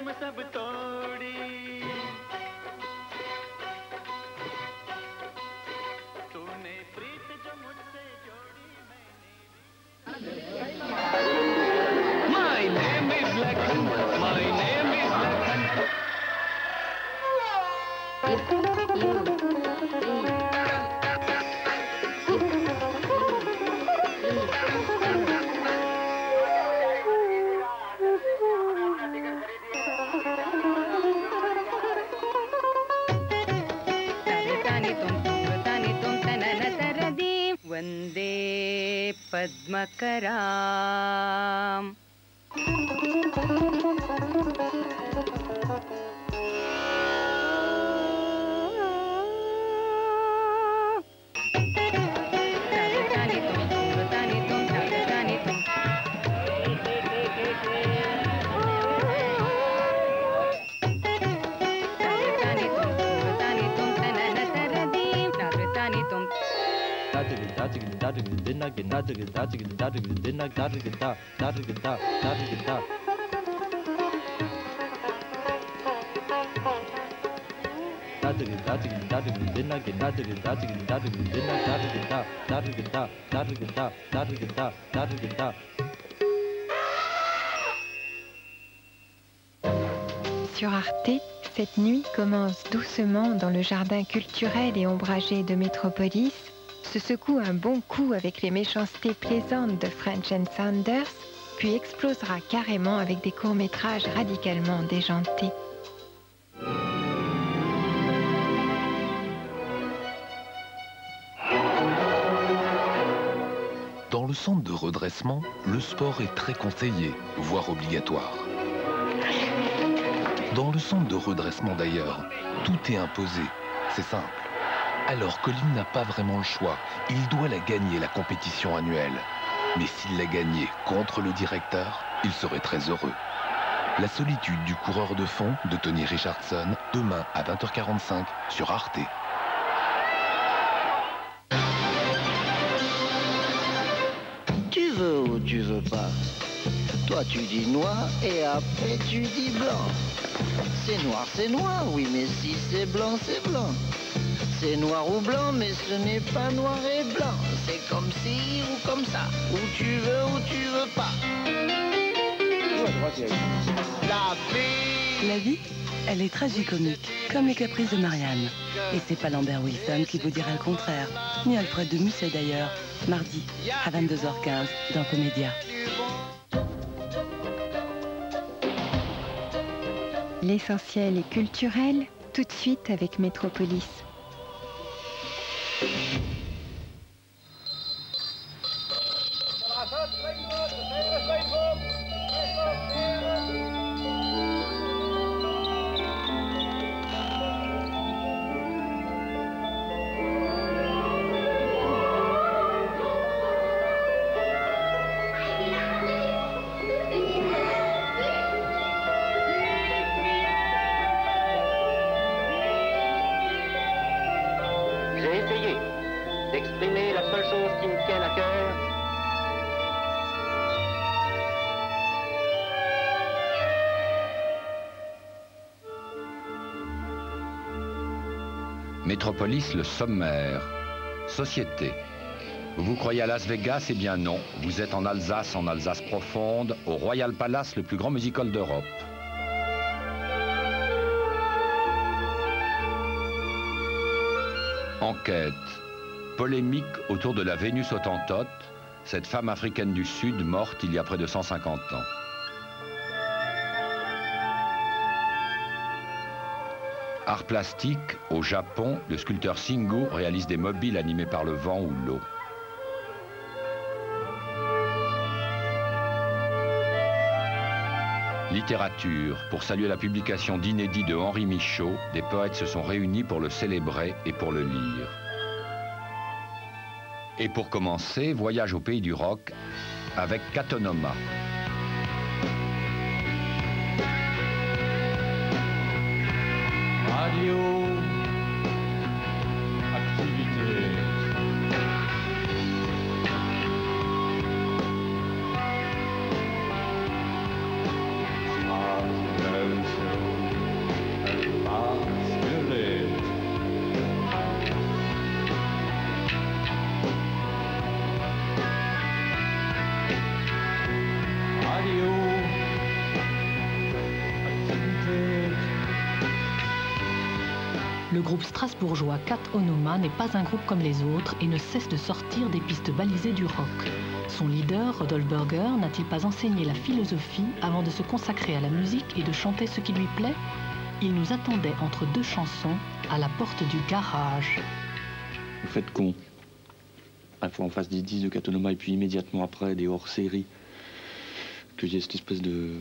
रस्म सब तोड़ी तूने प्रीत जो मुझसे जोड़ी My name is Lakhan, my name is Lakhan. Vande Padmakaram. Sur Arte, cette nuit commence doucement dans le jardin culturel et ombragé de Métropolis, se secoue un bon coup avec les méchancetés plaisantes de French and Sanders, puis explosera carrément avec des courts-métrages radicalement déjantés. Dans le centre de redressement, le sport est très conseillé, voire obligatoire. Dans le centre de redressement d'ailleurs, tout est imposé, c'est simple. Alors Colin n'a pas vraiment le choix, il doit la gagner la compétition annuelle. Mais s'il la gagnait contre le directeur, il serait très heureux. La solitude du coureur de fond de Tony Richardson, demain à 20h45 sur Arte. Tu veux ou tu veux pas? Toi tu dis noir et après tu dis blanc. C'est noir, oui, mais si c'est blanc, c'est blanc. C'est noir ou blanc, mais ce n'est pas noir et blanc. C'est comme ci ou comme ça, ou tu veux pas. La vie, elle est tragicomique, comme les caprices de Marianne. Et c'est pas Lambert Wilson qui vous dira le contraire, ni Alfred de Musset d'ailleurs, mardi à 22h15 dans Comédia. L'essentiel est culturel, tout de suite avec Métropolis. D'exprimer la seule chose qui me tienne à cœur. Métropolis, le sommaire. Société. Vous croyez à Las Vegas? Eh bien non. Vous êtes en Alsace profonde, au Royal Palace, le plus grand music hall d'Europe. Enquête. Polémique autour de la Vénus Hottentote, cette femme africaine du Sud morte il y a près de 150 ans. Art plastique, au Japon, le sculpteur Singu réalise des mobiles animés par le vent ou l'eau. Littérature, pour saluer la publication d'inédits de Henri Michaud, des poètes se sont réunis pour le célébrer et pour le lire. Et pour commencer, voyage au pays du rock avec Katonoma. Radio activité. Le groupe strasbourgeois Cat Onoma n'est pas un groupe comme les autres et ne cesse de sortir des pistes balisées du rock. Son leader, Rodolphe Burger, n'a-t-il pas enseigné la philosophie avant de se consacrer à la musique et de chanter ce qui lui plaît? Il nous attendait entre deux chansons à la porte du garage. Le fait qu'on fasse des disques de Cat Onoma et puis immédiatement après des hors-séries, qu'il y ait cette espèce de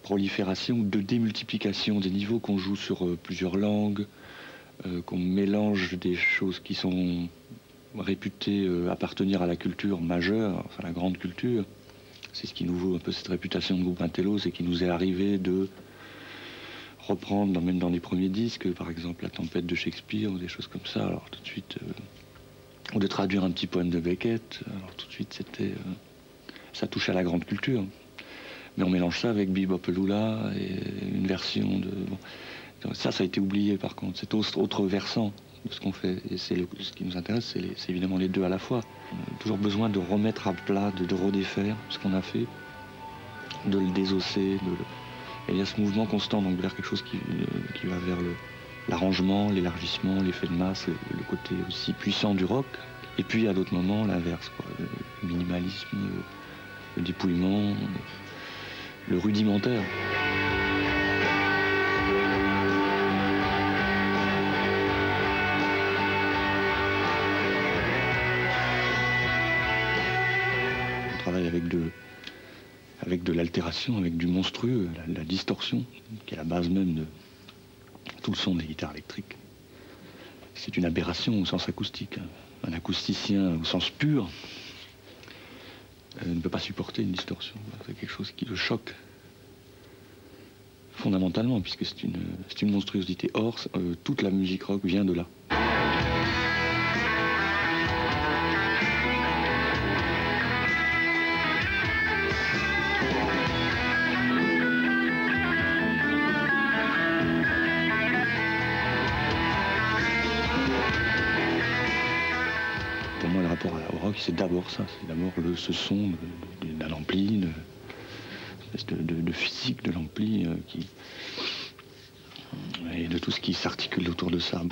prolifération, de démultiplication des niveaux, qu'on joue sur plusieurs langues, qu'on mélange des choses qui sont réputées appartenir à la culture majeure, enfin la grande culture. C'est ce qui nous vaut un peu cette réputation de groupe intello, c'est qu'il nous est arrivé de reprendre, même dans les premiers disques, par exemple La Tempête de Shakespeare ou des choses comme ça, alors tout de suite, ou de traduire un petit poème de Beckett, alors tout de suite c'était, ça touche à la grande culture. Mais on mélange ça avec Bebop Lula et une version de... Bon, ça a été oublié par contre, c'est autre versant de ce qu'on fait. Et ce qui nous intéresse, c'est évidemment les deux à la fois. On a toujours besoin de remettre à plat, de redéfaire ce qu'on a fait, de le désosser. Et il y a ce mouvement constant donc, vers quelque chose qui va vers l'arrangement, l'élargissement, l'effet de masse, le côté aussi puissant du rock. Et puis à d'autres moments, l'inverse, le minimalisme, le dépouillement, le rudimentaire. On travaille avec de l'altération, avec du monstrueux, la distorsion, qui est la base même de tout le son des guitares électriques. C'est une aberration au sens acoustique. Un acousticien au sens pur ne peut pas supporter une distorsion. C'est quelque chose qui le choque fondamentalement, puisque c'est une monstruosité. Or, toute la musique rock vient de là. Pour moi, le rapport au rock, c'est d'abord ça. C'est d'abord ce son d'un ampli, de physique de l'ampli et de tout ce qui s'articule autour de ça.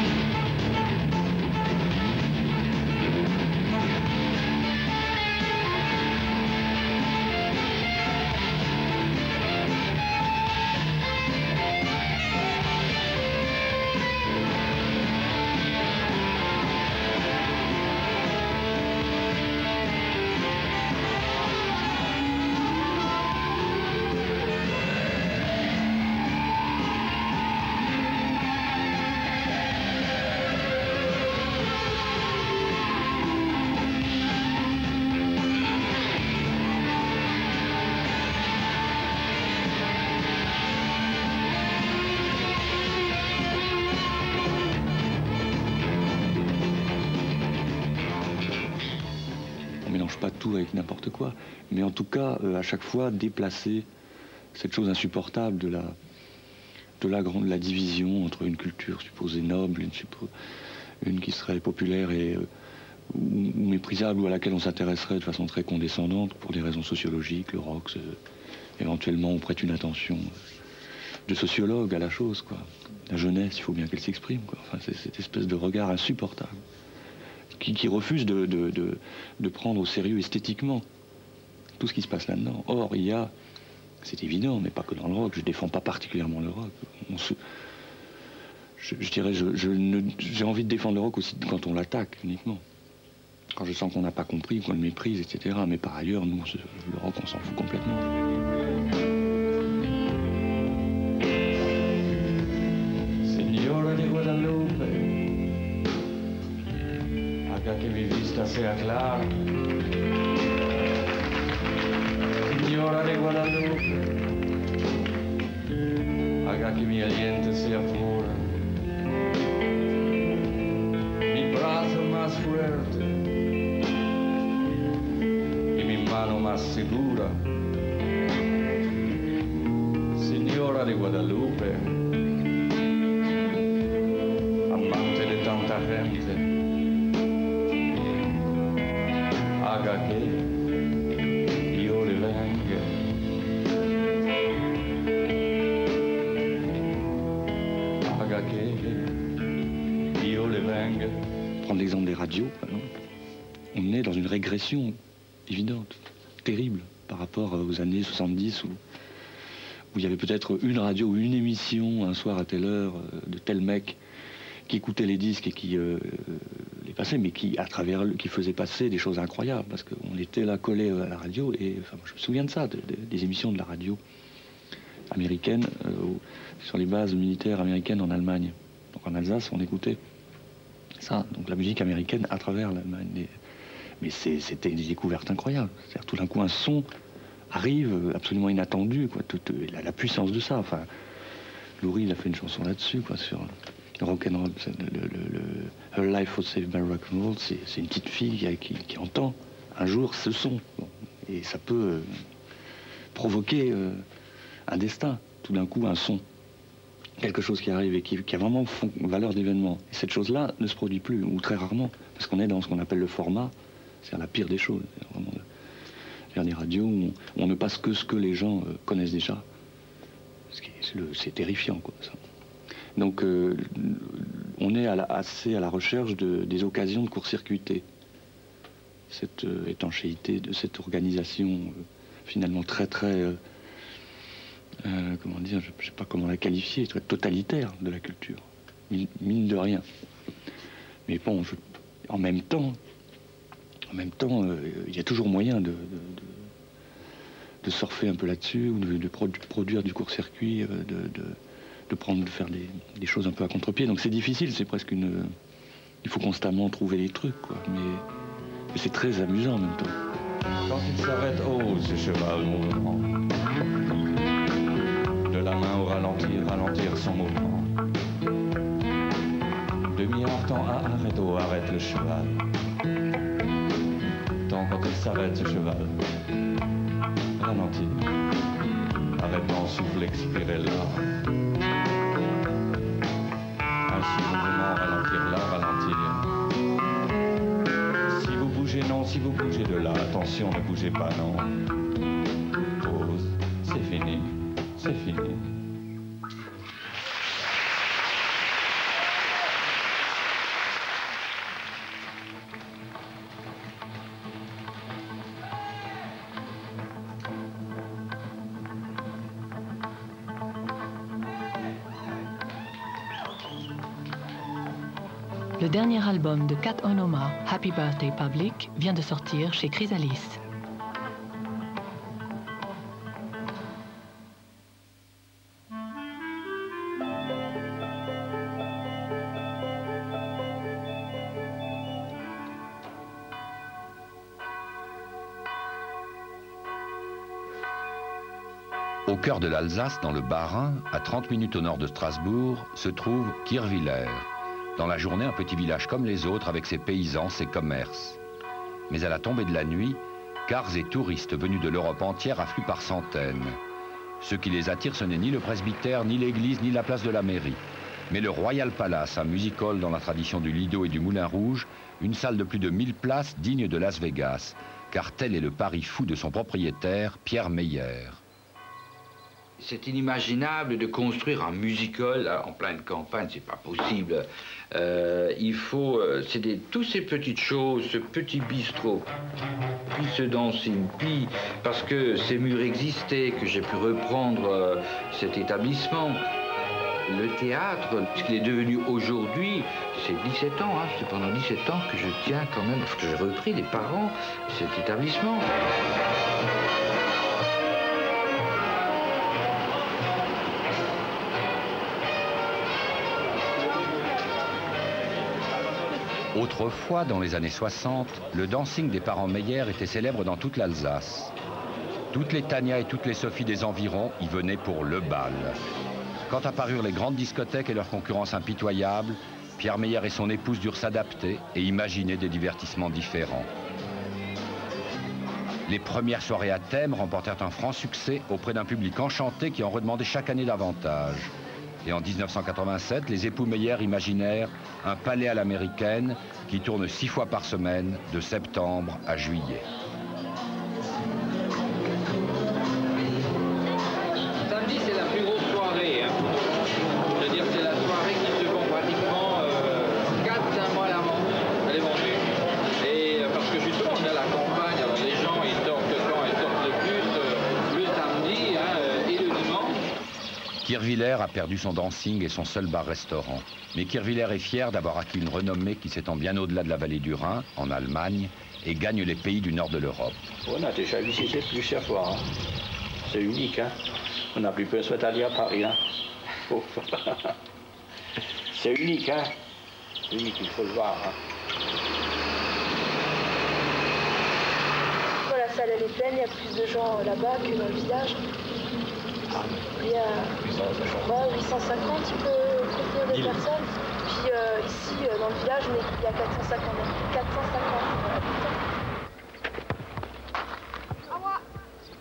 On mélange pas tout avec n'importe quoi, mais en tout cas, à chaque fois, déplacer cette chose insupportable de la division entre une culture supposée noble, une qui serait populaire ou méprisable, ou à laquelle on s'intéresserait de façon très condescendante pour des raisons sociologiques. Le rock, éventuellement, on prête une attention de sociologue à la chose, quoi. La jeunesse, il faut bien qu'elle s'exprime, quoi. Enfin, c'est cette espèce de regard insupportable qui refuse de prendre au sérieux esthétiquement tout ce qui se passe là-dedans. Or, c'est évident, mais pas que dans le rock, je défends pas particulièrement le rock. Je dirais, j'ai envie de défendre le rock aussi quand on l'attaque uniquement. Quand je sens qu'on n'a pas compris, qu'on le méprise, etc. Mais par ailleurs, nous, le rock, on s'en fout complètement. Signora di Guadalupe, haga que mi vista sea clara. Signora de Guadalupe, haga que mi aliento sea pura. Mi brazo más fuerte y mi mano más segura. Signora de Guadalupe, amante de tanta gente, haga que yo le venga. Haga que prendre l'exemple des radios, on est dans une régression évidente, terrible, par rapport aux années 70 où il y avait peut-être une radio ou une émission un soir à telle heure de tel mec qui écoutait les disques et qui les passait, mais qui faisait passer des choses incroyables, parce qu'on était là collés à la radio, et enfin, je me souviens de ça, des émissions de la radio américaine sur les bases militaires américaines en Allemagne. Donc en Alsace, on écoutait ça, donc la musique américaine à travers l'Allemagne. Mais c'était des découvertes incroyables. C'est-à-dire tout d'un coup un son arrive absolument inattendu, quoi. La puissance de ça. Enfin, Lou Reed a fait une chanson là-dessus, quoi, sur rock'n'roll. Her Life Was Saved by Rock'n'Roll. C'est une petite fille qui entend un jour ce son. Bon. Et ça peut provoquer un destin. Tout d'un coup, un son. Quelque chose qui arrive et qui a vraiment valeur d'événement. Et cette chose-là ne se produit plus, ou très rarement, parce qu'on est dans ce qu'on appelle le format. C'est la pire des choses. Vraiment, faire des radios où on ne passe que ce que les gens connaissent déjà. C'est terrifiant, quoi, ça. Donc, on est assez à la recherche des occasions de court-circuiter cette étanchéité de cette organisation finalement très, comment dire, je ne sais pas comment la qualifier, très totalitaire de la culture, mine de rien. Mais bon, en même temps, il y a toujours moyen de surfer un peu là-dessus, ou de produire du court-circuit, de faire des choses un peu à contre-pied. Donc c'est difficile, c'est presque une... Il faut constamment trouver des trucs, quoi. Mais c'est très amusant en même temps. Quand il s'arrête, oh, ce cheval mouvement. De la main au ralentir son mouvement. Demi-heure à arrête, oh, arrête le cheval. Tant quand il s'arrête, ce cheval ralentit. Arrête d'en souffle, expirer là. Ainsi mouvement, ralentir là, ralentir. Si vous bougez, non, si vous bougez de là, attention, ne bougez pas, non. Pause, c'est fini, c'est fini. Le dernier album de Kat Onoma, Happy Birthday Public, vient de sortir chez Chrysalis. Au cœur de l'Alsace, dans le Bas-Rhin, à 30 minutes au nord de Strasbourg, se trouve Kirchwiller. Dans la journée, un petit village comme les autres, avec ses paysans, ses commerces. Mais à la tombée de la nuit, cars et touristes venus de l'Europe entière affluent par centaines. Ce qui les attire, ce n'est ni le presbytère, ni l'église, ni la place de la mairie, mais le Royal Palace, un music-hall dans la tradition du Lido et du Moulin Rouge, une salle de plus de 1000 places digne de Las Vegas, car tel est le pari fou de son propriétaire, Pierre Meyer. C'est inimaginable de construire un music-hall en pleine campagne, c'est pas possible. Il faut, tous ces petites choses, ce petit bistrot, puis ce dancing, puis parce que ces murs existaient, que j'ai pu reprendre cet établissement. Le théâtre, ce qu'il est devenu aujourd'hui, c'est 17 ans, hein, c'est pendant 17 ans que je tiens quand même, parce que j'ai repris des parents cet établissement. Autrefois, dans les années 60, le dancing des parents Meyer était célèbre dans toute l'Alsace. Toutes les Tania et toutes les Sophie des environs y venaient pour le bal. Quand apparurent les grandes discothèques et leur concurrence impitoyable, Pierre Meyer et son épouse durent s'adapter et imaginer des divertissements différents. Les premières soirées à thème remportèrent un franc succès auprès d'un public enchanté qui en redemandait chaque année davantage. Et en 1987, les époux Meyer imaginèrent un palais à l'américaine qui tourne 6 fois par semaine, de septembre à juillet. Samedi, c'est la plus grosse soirée. Hein. C'est-à-dire c'est la soirée qui se vend pratiquement 4-5 mois à l'avance. Kirchwiller a perdu son dancing et son seul bar-restaurant. Mais Kirchwiller est fier d'avoir acquis une renommée qui s'étend bien au-delà de la vallée du Rhin, en Allemagne, et gagne les pays du nord de l'Europe. On a déjà visité plusieurs fois. Hein. C'est unique. Hein. On n'a plus besoin d'aller à Paris. Hein. Oh. C'est unique. Hein. Unique, il faut le voir. Hein. Voilà, la salle elle est pleine, il y a plus de gens là-bas que dans le village. Il y a 850 il peut contenir des personnes. Puis ici, dans le village, il y a 450 habitants.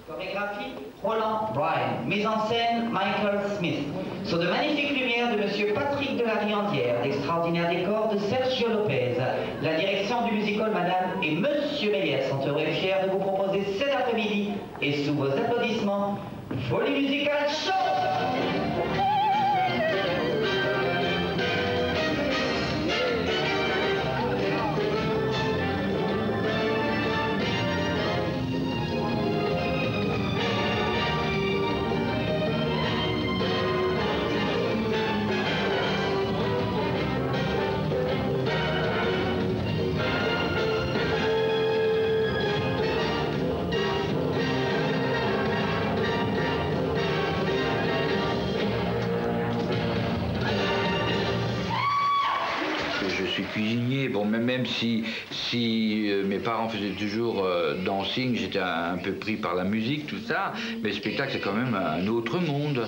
Chorégraphie, Roland Bryan. Mise en scène, Michael Smith. Sur de magnifiques lumières de M. Patrick de la Riandière, d'extraordinaires décors de Sergio Lopez. La direction du musical, Madame et Monsieur Méliès sont heureux et fiers de vous proposer cet après-midi, et sous vos applaudissements, Folie Musicale Show! Cuisinier, bon, même si mes parents faisaient toujours dancing, j'étais un peu pris par la musique, tout ça, mais le spectacle c'est quand même un autre monde.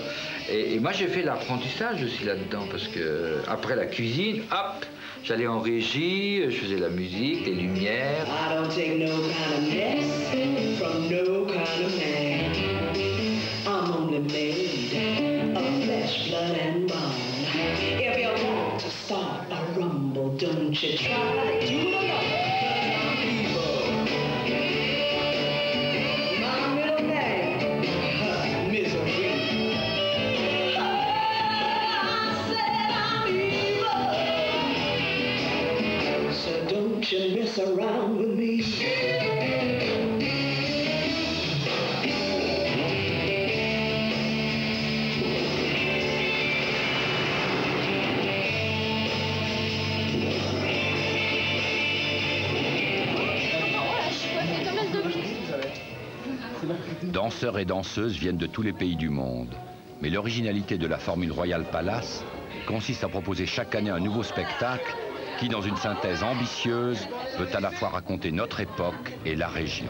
Et moi j'ai fait l'apprentissage aussi là-dedans, parce que après la cuisine, hop, j'allais en régie, je faisais la musique, les lumières. Don't you try to do it my middle name, Misery. I said I'm evil, so don't you mess around with me. Danseurs et danseuses viennent de tous les pays du monde. Mais l'originalité de la formule Royal Palace consiste à proposer chaque année un nouveau spectacle qui, dans une synthèse ambitieuse, peut à la fois raconter notre époque et la région.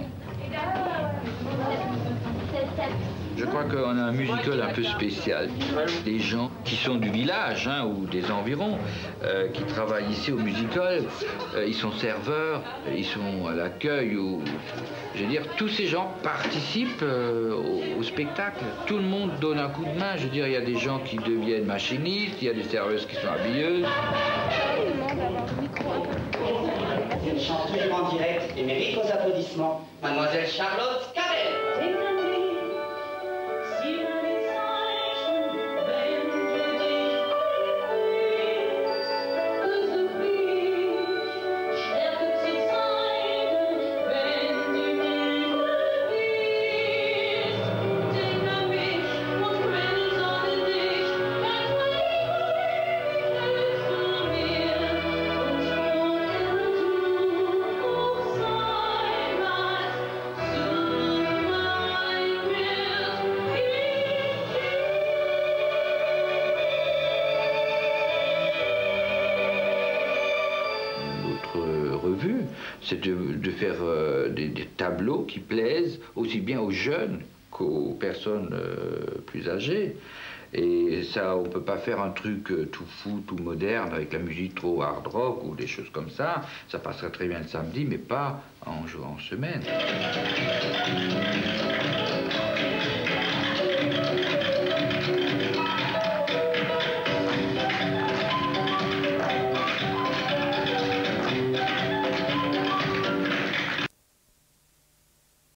Je crois qu'on a un musical un peu spécial. Des gens qui sont du village hein, ou des environs, qui travaillent ici au musical, ils sont serveurs, ils sont à l'accueil. Je veux dire, tous ces gens participent au spectacle. Tout le monde donne un coup de main. Je veux dire, il y a des gens qui deviennent machinistes, il y a des serveuses qui sont habilleuses. Une chanteuse en direct et mérite aux applaudissements, Mademoiselle Charlotte Cabell. C'est de faire des tableaux qui plaisent aussi bien aux jeunes qu'aux personnes plus âgées. Et ça, on ne peut pas faire un truc tout fou, tout moderne, avec la musique trop hard rock ou des choses comme ça. Ça passerait très bien le samedi, mais pas en semaine.